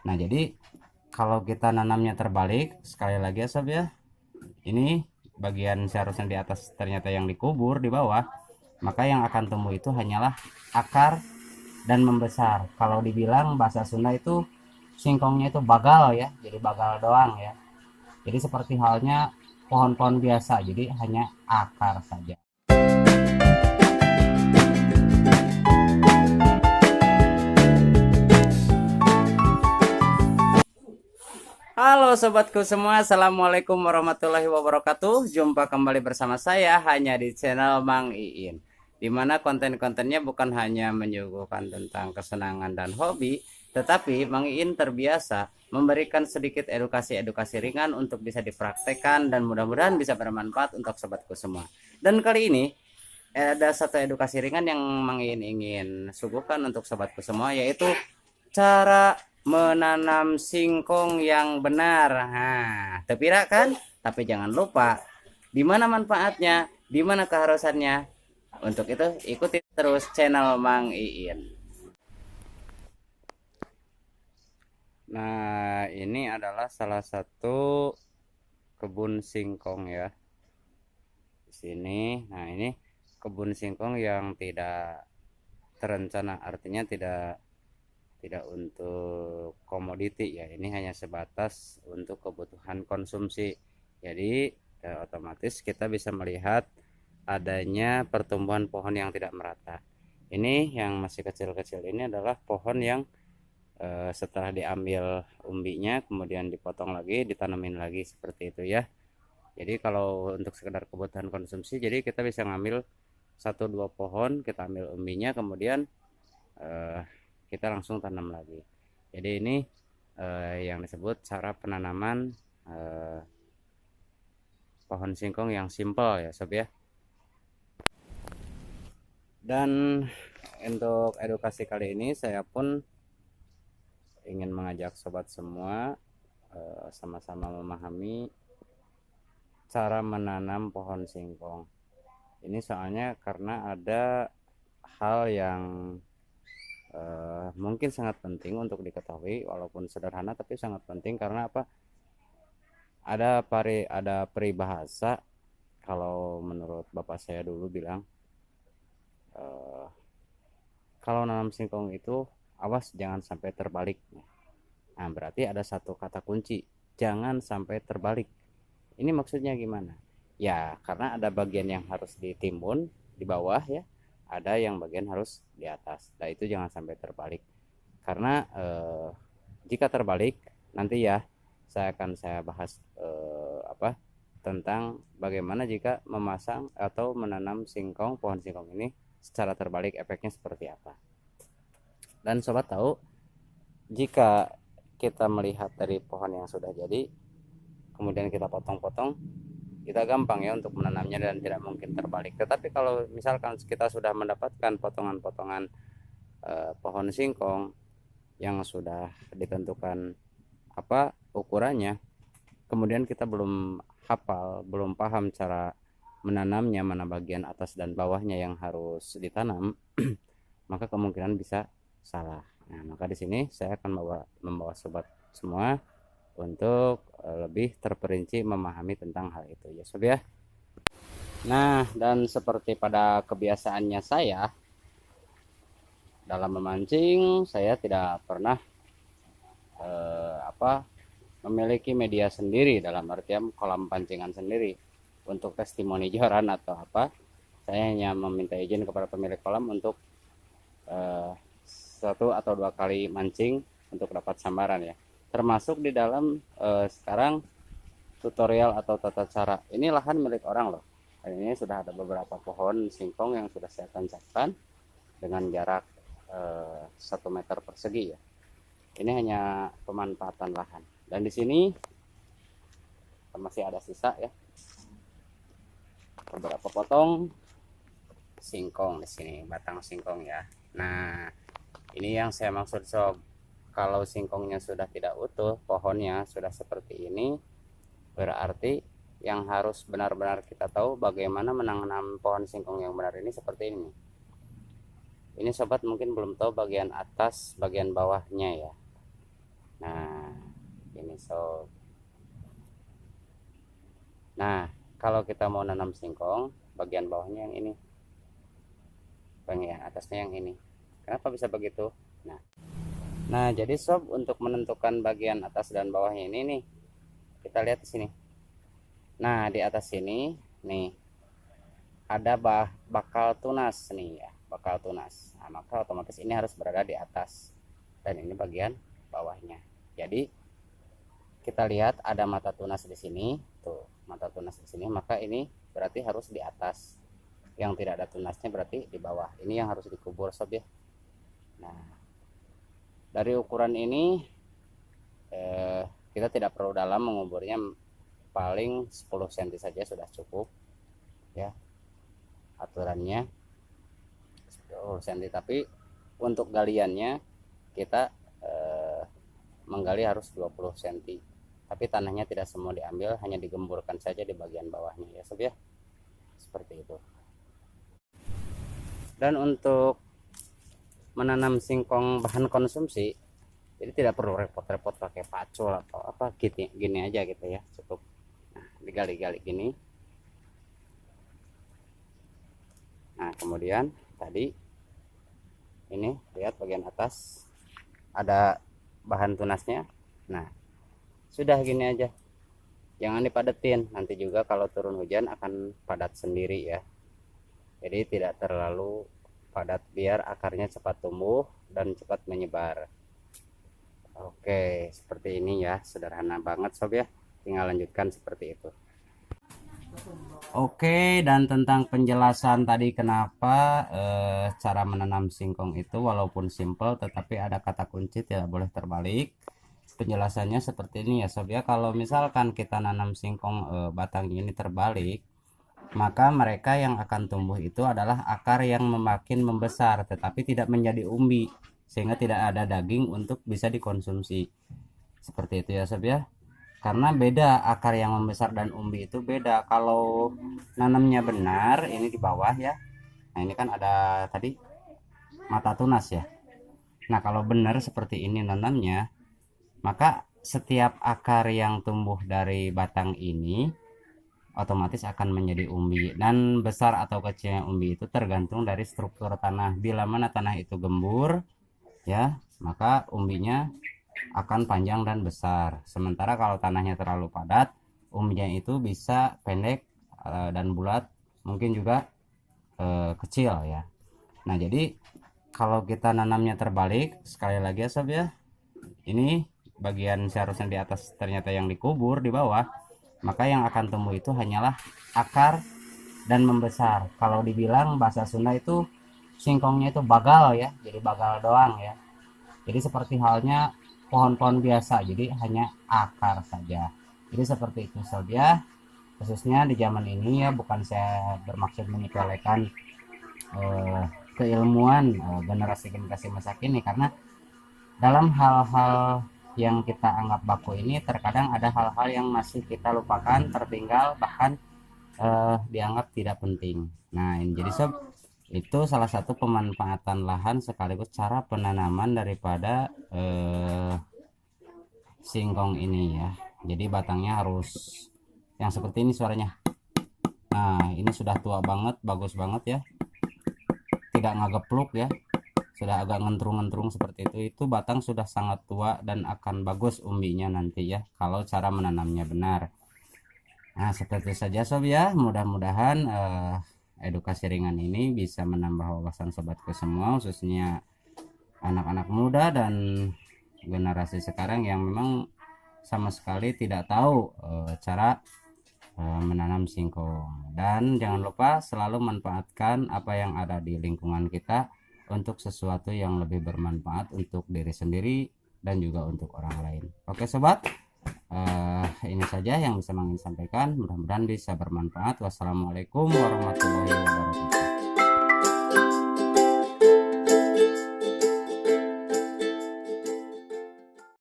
Nah, jadi kalau kita nanamnya terbalik, sekali lagi ya sob ya, ini bagian seharusnya di atas ternyata yang dikubur di bawah, maka yang akan tumbuh itu hanyalah akar dan membesar. Kalau dibilang bahasa Sunda itu singkongnya itu bagal ya, jadi bagal doang ya. Jadi seperti halnya pohon-pohon biasa, jadi hanya akar saja. Halo sobatku semua, assalamualaikum warahmatullahi wabarakatuh. Jumpa kembali bersama saya hanya di channel Mang Iin, dimana konten-kontennya bukan hanya menyuguhkan tentang kesenangan dan hobi, tetapi Mang Iin terbiasa memberikan sedikit edukasi-edukasi ringan untuk bisa dipraktekkan dan mudah-mudahan bisa bermanfaat untuk sobatku semua. Dan kali ini ada satu edukasi ringan yang Mang Iin ingin suguhkan untuk sobatku semua, yaitu cara menanam singkong yang benar. Nah, tepira kan? Tapi jangan lupa di mana manfaatnya, di mana keharusannya. Untuk itu ikuti terus channel Mang Iin. Nah, ini adalah salah satu kebun singkong ya. Di sini. Nah, ini kebun singkong yang tidak terencana, artinya tidak untuk komoditi ya, ini hanya sebatas untuk kebutuhan konsumsi. Jadi otomatis kita bisa melihat adanya pertumbuhan pohon yang tidak merata. Ini yang masih kecil-kecil ini adalah pohon yang setelah diambil umbinya kemudian dipotong lagi, ditanamin lagi seperti itu ya. Jadi kalau untuk sekedar kebutuhan konsumsi, jadi kita bisa ngambil satu dua pohon, kita ambil umbinya, kemudian kita langsung tanam lagi. Jadi ini yang disebut cara penanaman pohon singkong yang simple ya sob ya. Dan untuk edukasi kali ini saya pun ingin mengajak sobat semua sama-sama memahami cara menanam pohon singkong. Ini soalnya karena ada hal yang mungkin sangat penting untuk diketahui, walaupun sederhana tapi sangat penting. Karena apa? Ada peribahasa, kalau menurut bapak saya dulu bilang, kalau nanam singkong itu awas jangan sampai terbalik. Nah, berarti ada satu kata kunci, jangan sampai terbalik. Ini maksudnya gimana? Ya, karena ada bagian yang harus ditimbun di bawah ya, ada yang bagian harus di atas. Nah, itu jangan sampai terbalik. Karena jika terbalik nanti ya saya bahas tentang bagaimana jika memasang atau menanam pohon singkong ini secara terbalik, efeknya seperti apa. Dan sobat tahu, jika kita melihat dari pohon yang sudah jadi kemudian kita potong-potong, kita gampang ya untuk menanamnya dan tidak mungkin terbalik. Tetapi kalau misalkan kita sudah mendapatkan potongan-potongan pohon singkong yang sudah ditentukan apa ukurannya, kemudian kita belum hafal, belum paham cara menanamnya, mana bagian atas dan bawahnya yang harus ditanam, maka kemungkinan bisa salah. Nah, maka di sini saya akan membawa sobat semua untuk lebih terperinci memahami tentang hal itu ya sob ya. Nah, dan seperti pada kebiasaannya saya dalam memancing, saya tidak pernah memiliki media sendiri, dalam artian kolam pancingan sendiri untuk testimoni joran atau apa. Saya hanya meminta izin kepada pemilik kolam untuk satu atau dua kali mancing untuk dapat sambaran ya. Termasuk di dalam sekarang tutorial atau tata cara. Ini lahan milik orang loh. Ini sudah ada beberapa pohon singkong yang sudah saya tancapkan dengan jarak 1 meter persegi ya. Ini hanya pemanfaatan lahan. Dan di sini masih ada sisa ya, beberapa potong singkong di sini, batang singkong ya. Nah, ini yang saya maksud sob. Kalau singkongnya sudah tidak utuh, pohonnya sudah seperti ini, berarti yang harus benar-benar kita tahu bagaimana menanam pohon singkong yang benar ini seperti ini. Ini sobat mungkin belum tahu bagian atas, bagian bawahnya ya. Nah, sob. Nah, kalau kita mau nanam singkong, bagian bawahnya yang ini, bagian atasnya yang ini. Kenapa bisa begitu? Nah, jadi sob, untuk menentukan bagian atas dan bawahnya ini nih, kita lihat di sini. Nah, di atas sini nih ada bakal tunas nih ya, bakal tunas. Nah, maka otomatis ini harus berada di atas dan ini bagian bawahnya. Jadi kita lihat ada mata tunas di sini, tuh mata tunas di sini, maka ini berarti harus di atas. Yang tidak ada tunasnya berarti di bawah. Ini yang harus dikubur sob ya. Nah, dari ukuran ini kita tidak perlu dalam menguburnya, paling 10 cm saja sudah cukup ya aturannya 10 cm. Tapi untuk galiannya kita menggali harus 20 cm, tapi tanahnya tidak semua diambil, hanya digemburkan saja di bagian bawahnya ya sob ya, seperti itu. Dan untuk menanam singkong bahan konsumsi, jadi tidak perlu repot-repot pakai pacul atau apa, gini aja gitu ya, cukup. Nah, digali-gali gini. Nah, kemudian tadi ini lihat bagian atas ada bahan tunasnya. Nah, sudah gini aja, jangan dipadetin, nanti juga kalau turun hujan akan padat sendiri ya. Jadi tidak terlalu padat biar akarnya cepat tumbuh dan cepat menyebar. Oke, seperti ini ya, sederhana banget sob ya, tinggal lanjutkan seperti itu. Oke, dan tentang penjelasan tadi kenapa cara menanam singkong itu walaupun simple tetapi ada kata kunci tidak boleh terbalik. Penjelasannya seperti ini ya sob ya, kalau misalkan kita nanam singkong batang ini terbalik, maka mereka yang akan tumbuh itu adalah akar yang makin membesar tetapi tidak menjadi umbi, sehingga tidak ada daging untuk bisa dikonsumsi. Seperti itu ya sob ya, karena beda akar yang membesar dan umbi itu beda. Kalau nanamnya benar, ini di bawah ya, nah ini kan ada tadi mata tunas ya. Nah, kalau benar seperti ini nanamnya, maka setiap akar yang tumbuh dari batang ini otomatis akan menjadi umbi, dan besar atau kecilnya umbi itu tergantung dari struktur tanah. Bila mana tanah itu gembur ya, maka umbinya akan panjang dan besar. Sementara kalau tanahnya terlalu padat, umbinya itu bisa pendek dan bulat, mungkin juga kecil ya. Nah, jadi kalau kita nanamnya terbalik, sekali lagi ya sob ya, ini bagian seharusnya di atas ternyata yang dikubur di bawah, maka yang akan tumbuh itu hanyalah akar dan membesar. Kalau dibilang bahasa Sunda itu singkongnya itu bagal ya, jadi bagal doang ya. Jadi seperti halnya pohon-pohon biasa, jadi hanya akar saja. Jadi seperti itu saja, khususnya di zaman ini ya, bukan saya bermaksud menyepelekan keilmuan generasi-generasi masa kini, karena dalam hal-hal yang kita anggap baku ini terkadang ada hal-hal yang masih kita lupakan, tertinggal, bahkan dianggap tidak penting. Nah, ini jadi sob, itu salah satu pemanfaatan lahan sekaligus cara penanaman daripada singkong ini ya. Jadi batangnya harus yang seperti ini suaranya. Nah, ini sudah tua banget, bagus banget ya, tidak ngagepluk ya, sudah agak ngentrung-ngentrung seperti itu batang sudah sangat tua dan akan bagus umbinya nanti ya, kalau cara menanamnya benar. Nah, seperti saja sob ya, mudah-mudahan edukasi ringan ini bisa menambah wawasan sobatku semua, khususnya anak-anak muda dan generasi sekarang yang memang sama sekali tidak tahu cara menanam singkong. Dan jangan lupa selalu manfaatkan apa yang ada di lingkungan kita untuk sesuatu yang lebih bermanfaat untuk diri sendiri dan juga untuk orang lain. Oke sobat, ini saja yang bisa Mang sampaikan, mudah-mudahan bisa bermanfaat. Wassalamualaikum warahmatullahi wabarakatuh.